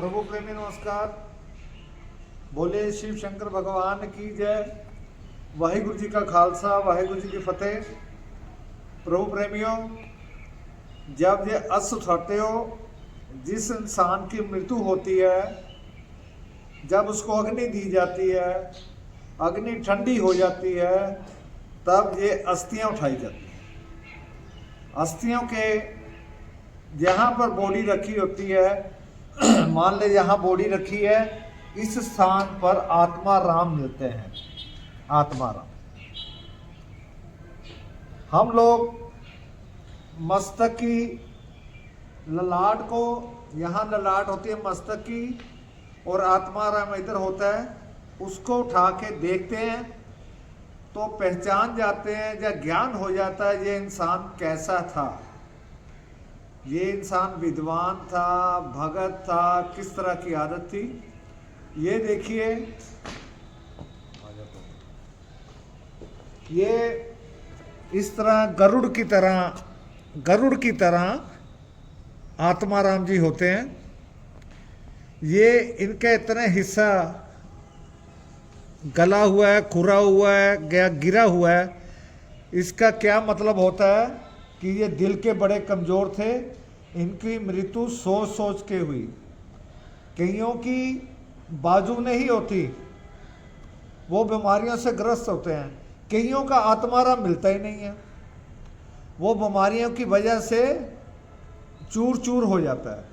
प्रभु प्रेमी नमस्कार। बोले शिव शंकर भगवान की जय। वाहिगुरु जी का खालसा, वाहिगुरु जी की फतेह। प्रभु प्रेमियों, जब ये अस उठाते हो, जिस इंसान की मृत्यु होती है, जब उसको अग्नि दी जाती है, अग्नि ठंडी हो जाती है, तब ये अस्थियां उठाई जाती हैं। अस्थियों के जहाँ पर बॉडी रखी होती है, मान ले यहाँ बॉडी रखी है, इस स्थान पर आत्मा राम मिलते हैं। आत्मा राम हम लोग मस्तक की ललाट को, यहाँ ललाट होती है मस्तक की, और आत्मा राम इधर होता है, उसको उठा के देखते हैं तो पहचान जाते हैं या ज्ञान हो जाता है ये इंसान कैसा था। ये इंसान विद्वान था, भगत था, किस तरह की आदत थी। ये देखिए, ये इस तरह गरुड़ की तरह आत्मा राम जी होते हैं। ये इनका इतना हिस्सा गला हुआ है, खुरा हुआ है, गिरा हुआ है। इसका क्या मतलब होता है कि ये दिल के बड़े कमज़ोर थे। इनकी मृत्यु सोच सोच के हुई। कईयों की बाजू नहीं होती, वो बीमारियों से ग्रस्त होते हैं। कईयों का आत्मा राम मिलता ही नहीं है, वो बीमारियों की वजह से चूर चूर हो जाता है।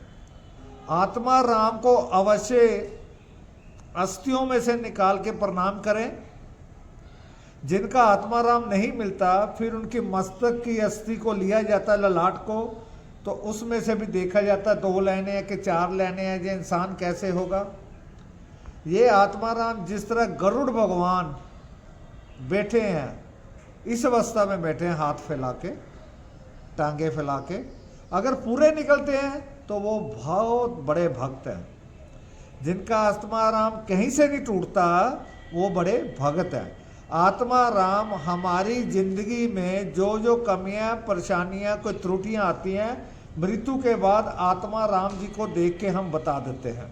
आत्मा राम को अवश्य अस्थियों में से निकाल के प्रणाम करें। जिनका आत्मा राम नहीं मिलता, फिर उनकी मस्तक की अस्थि को लिया जाता है, ललाट को, तो उसमें से भी देखा जाता है 2 लेने हैं कि 4 लेने हैं, ये इंसान कैसे होगा। ये आत्मा राम जिस तरह गरुड़ भगवान बैठे हैं, इस अवस्था में बैठे हैं, हाथ फैला के, टांगे फैला के। अगर पूरे निकलते हैं तो वो बहुत बड़े भक्त हैं। जिनका आत्मा राम कहीं से नहीं टूटता, वो बड़े भगत हैं। आत्मा राम हमारी जिंदगी में जो जो कमियां, परेशानियां, कोई त्रुटियां आती हैं, मृत्यु के बाद आत्मा राम जी को देख के हम बता देते हैं।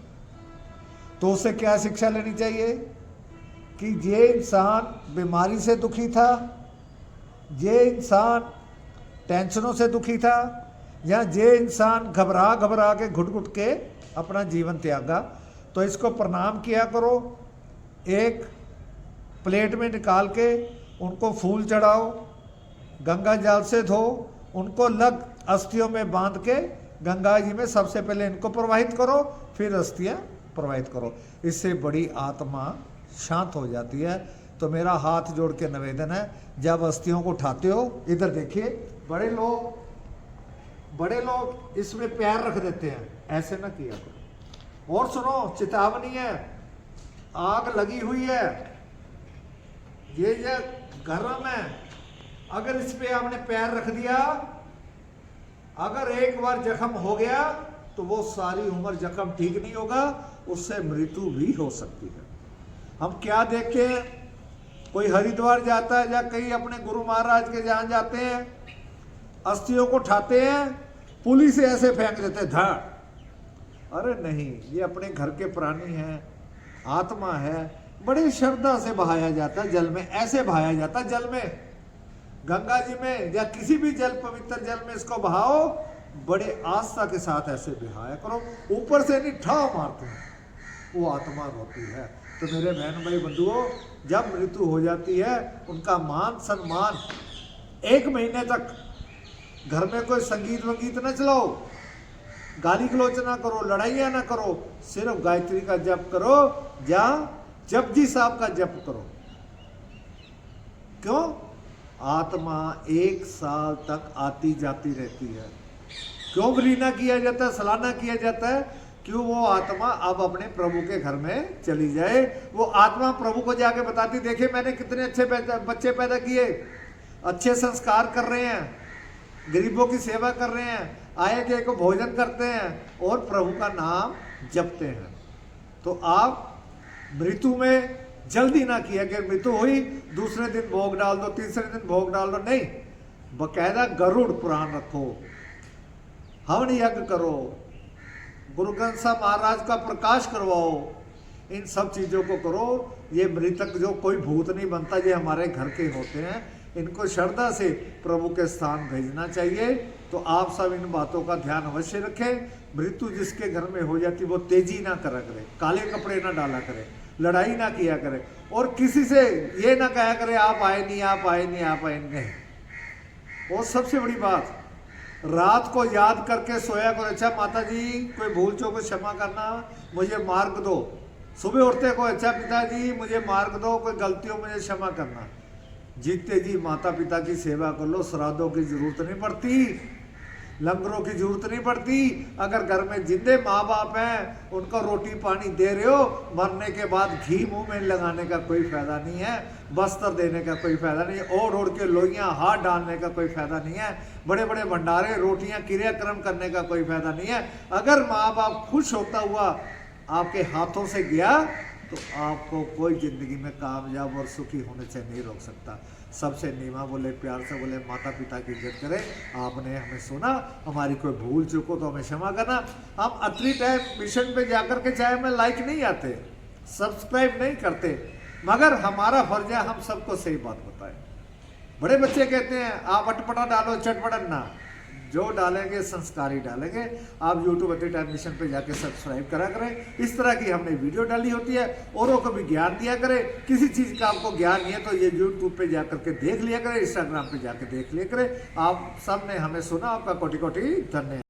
तो उससे क्या शिक्षा लेनी चाहिए कि ये इंसान बीमारी से दुखी था, ये इंसान टेंशनों से दुखी था, या ये इंसान घबरा घबरा के घुट घुट के अपना जीवन त्यागा। तो इसको प्रणाम किया करो। एक प्लेट में निकाल के उनको फूल चढ़ाओ, गंगा जल से धो, उनको लग अस्थियों में बांध के गंगा जी में सबसे पहले इनको प्रवाहित करो, फिर अस्थियां प्रवाहित करो। इससे बड़ी आत्मा शांत हो जाती है। तो मेरा हाथ जोड़ के निवेदन है, जब अस्थियों को उठाते हो, इधर देखिए, बड़े लोग इसमें पैर रख देते हैं, ऐसे ना किया करो। और सुनो, चेतावनी है, आग लगी हुई है, ये गर्म है। अगर इस पे आपने पैर रख दिया, अगर एक बार जख्म हो गया तो वो सारी उम्र जख्म ठीक नहीं होगा, उससे मृत्यु भी हो सकती है। हम क्या देखे, कोई हरिद्वार जाता है या कहीं अपने गुरु महाराज के जहां जाते हैं, अस्थियों को उठाते हैं, पुलिस से ऐसे फेंक देते हैं, धड़। अरे नहीं, ये अपने घर के प्राणी हैं, आत्मा है, बड़ी श्रद्धा से बहाया जाता है जल में, ऐसे बहाया जाता है जल में, गंगा जी में या किसी भी जल, पवित्र जल में इसको बहाओ, बड़े आस्था के साथ ऐसे बहाया करो। ऊपर से नहीं ठाव मारते हैं, वो आत्मा रोती है। तो मेरे बहन भाई बंधुओं, जब मृत्यु हो जाती है, उनका मान सम्मान 1 महीने तक घर में कोई संगीत वंगीत न चलाओ, गाली गलौच ना करो, लड़ाइयाँ ना करो, सिर्फ गायत्री का जप करो या जपजी साहब का जप करो। क्यों? आत्मा 1 साल तक आती जाती रहती है। क्यों बलीना किया जाता है, सलाना किया जाता है? क्यों? वो आत्मा अब अपने प्रभु के घर में चली जाए। वो आत्मा प्रभु को जाके बताती, देखिए मैंने कितने अच्छे बच्चे पैदा किए, अच्छे संस्कार कर रहे हैं, गरीबों की सेवा कर रहे हैं, आए गए को भोजन करते हैं और प्रभु का नाम जपते हैं। तो आप मृत्यु में जल्दी ना किया कि मृत्यु हुई, दूसरे दिन भोग डाल दो, तीसरे दिन भोग डाल दो, नहीं। बकायदा गरुड़ पुराण रखो, हवन यज्ञ करो, गुरु ग्रंथ साहब महाराज का प्रकाश करवाओ, इन सब चीज़ों को करो। ये मृतक जो कोई भूत नहीं बनता, ये हमारे घर के होते हैं, इनको श्रद्धा से प्रभु के स्थान भेजना चाहिए। तो आप सब इन बातों का ध्यान अवश्य रखें। मृत्यु जिसके घर में हो जाती वो तेजी ना करा करे, काले कपड़े ना डाला करे, लड़ाई ना किया करे, और किसी से ये ना कहा करे आप आए नहीं, आप आए नहीं, आप आए नहीं। और सबसे बड़ी बात, रात को याद करके सोया करो, अच्छा माता जी कोई भूल चूक को क्षमा करना, मुझे मार्ग दो। सुबह उठते को, अच्छा पिताजी मुझे मार्ग दो, कोई गलतियों मुझे क्षमा करना। जीते जी माता पिता की सेवा कर लो, श्राद्धों की जरूरत नहीं पड़ती, लंगरों की जरूरत नहीं पड़ती। अगर घर में जिंदे माँ बाप हैं, उनको रोटी पानी दे रहे हो, मरने के बाद घी मुंह में लगाने का कोई फायदा नहीं है, वस्त्र देने का कोई फायदा नहीं है, ओढ़ ओढ़ के लोइयाँ हाथ डालने का कोई फायदा नहीं है, बड़े बड़े भंडारे रोटियां क्रियाक्रम करने का कोई फायदा नहीं है। अगर माँ बाप खुश होता हुआ आपके हाथों से गया तो आपको कोई जिंदगी में कामयाब और सुखी होने से नहीं रोक सकता। सबसे नीमा बोले, प्यार से बोले, माता पिता की इज्जत करें। आपने हमें सुना, हमारी कोई भूल चूक हो तो हमें क्षमा करना। हम अतरी टाइम मिशन पे जाकर के चाहे हमें लाइक नहीं आते, सब्सक्राइब नहीं करते, मगर हमारा फर्ज है हम सबको सही बात बताएं। बड़े बच्चे कहते हैं आप अटपटा डालो चटपटन ना, जो डालेंगे संस्कारी डालेंगे। आप यूट्यूब अतरी टाइम मिशन पे जाके सब्सक्राइब करा करें। इस तरह की हमने वीडियो डाली होती है, औरों को भी ज्ञान दिया करें। किसी चीज़ का आपको ज्ञान नहीं है तो ये यूट्यूब पे जाकर के देख लिया करें, इंस्टाग्राम पे जाके देख लिया करें। आप सब ने हमें सुना, आपका कोटि कोटि धन्यवाद।